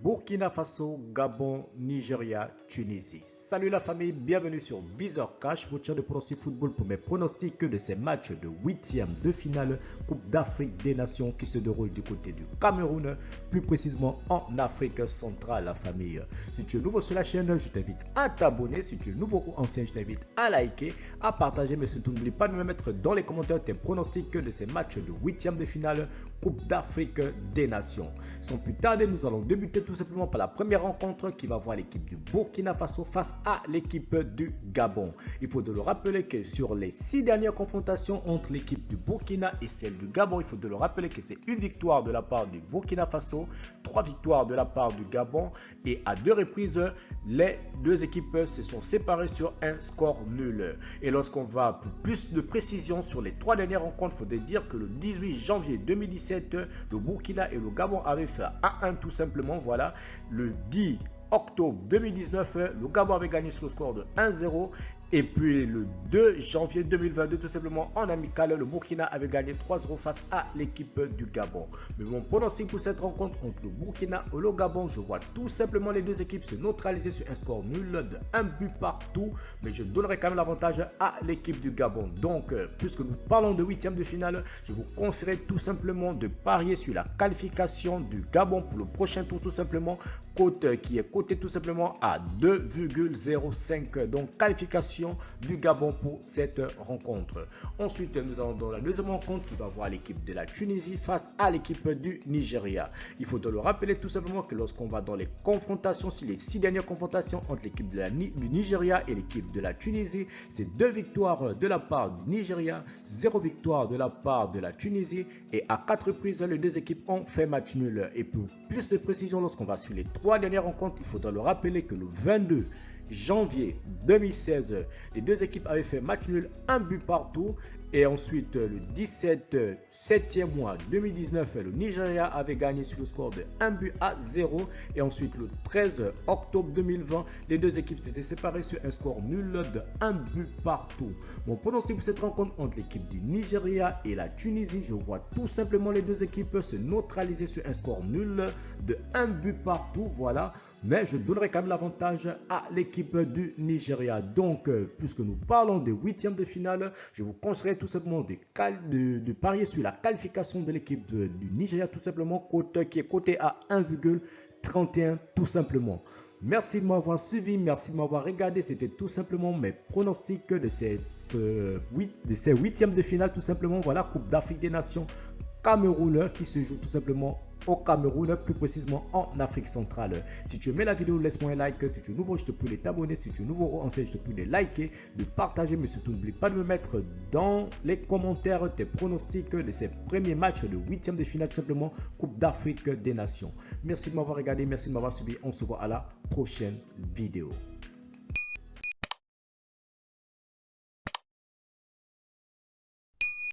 Burkina Faso, Gabon, Nigeria, Tunisie. Salut la famille, bienvenue sur Visor Cash, votre chaîne de pronostic football pour mes pronostics de ces matchs de 8e de finale Coupe d'Afrique des Nations qui se déroulent du côté du Cameroun, plus précisément en Afrique centrale, la famille. Si tu es nouveau sur la chaîne, je t'invite à t'abonner. Si tu es nouveau ou ancien, je t'invite à liker, à partager, mais surtout n'oublie pas de me mettre dans les commentaires tes pronostics de ces matchs de 8e de finale Coupe d'Afrique des Nations. Sans plus tarder, nous allons débuter tout simplement par la première rencontre qui va voir l'équipe du Burkina Faso face à l'équipe du Gabon. Il faut de le rappeler que sur les 6 dernières confrontations entre l'équipe du Burkina et celle du Gabon, il faut de le rappeler que c'est une victoire de la part du Burkina Faso, 3 victoires de la part du Gabon et à 2 reprises, les deux équipes se sont séparées sur un score nul. Et lorsqu'on va pour plus de précision sur les 3 dernières rencontres, il faut dire que le 18 janvier 2017, le Burkina et le Gabon avaient fait 1-1 tout simplement. Voilà, le 10 octobre 2019, le Gabon avait gagné sur le score de 1-0. Et puis le 2 janvier 2022, tout simplement en amical, le Burkina avait gagné 3-0 face à l'équipe du Gabon. Mais mon pronostic pour cette rencontre entre le Burkina et le Gabon, je vois tout simplement les deux équipes se neutraliser sur un score nul de 1 but partout. Mais je donnerai quand même l'avantage à l'équipe du Gabon. Donc, puisque nous parlons de 8e de finale, je vous conseillerais tout simplement de parier sur la qualification du Gabon pour le prochain tour, tout simplement, qui est coté tout simplement à 2,05. Donc, qualification du Gabon pour cette rencontre. Ensuite, nous allons dans la deuxième rencontre qui va voir l'équipe de la Tunisie face à l'équipe du Nigeria. Il faut le rappeler tout simplement que lorsqu'on va dans les confrontations, sur les 6 dernières confrontations entre l'équipe du Nigeria et l'équipe de la Tunisie, c'est 2 victoires de la part du Nigeria, 0 victoire de la part de la Tunisie et à 4 reprises, les deux équipes ont fait match nul. Et pour plus de précision, lorsqu'on va sur les 3 dernières rencontres, il faudra le rappeler que le 22 janvier 2016, les deux équipes avaient fait match nul, 1 but partout. Et ensuite, le 7e mois 2019, le Nigeria avait gagné sur le score de 1-0. Et ensuite, le 13 octobre 2020, les deux équipes s'étaient séparées sur un score nul de 1 but partout. Mon pronostic pour cette rencontre entre l'équipe du Nigeria et la Tunisie, je vois tout simplement les deux équipes se neutraliser sur un score nul de 1 but partout. Voilà. Mais je donnerai quand même l'avantage à l'équipe du Nigeria. Donc, puisque nous parlons de 8e de finale, je vous conseillerais tout simplement de parier sur la qualification de l'équipe du Nigeria, tout simplement, qui est coté à 1,31 tout simplement. Merci de m'avoir suivi, merci de m'avoir regardé. C'était tout simplement mes pronostics de ces 8e de finale, tout simplement. Voilà, Coupe d'Afrique des Nations Cameroun qui se joue tout simplement au Cameroun, plus précisément en Afrique centrale. Si tu aimais la vidéo, laisse-moi un like. Si tu es nouveau, je te prie de t'abonner. Si tu es nouveau ou ancien, je te prie de liker, de partager, mais surtout n'oublie pas de me mettre dans les commentaires tes pronostics de ces premiers matchs de 8e de finale, tout simplement Coupe d'Afrique des Nations. Merci de m'avoir regardé, merci de m'avoir suivi. On se voit à la prochaine vidéo.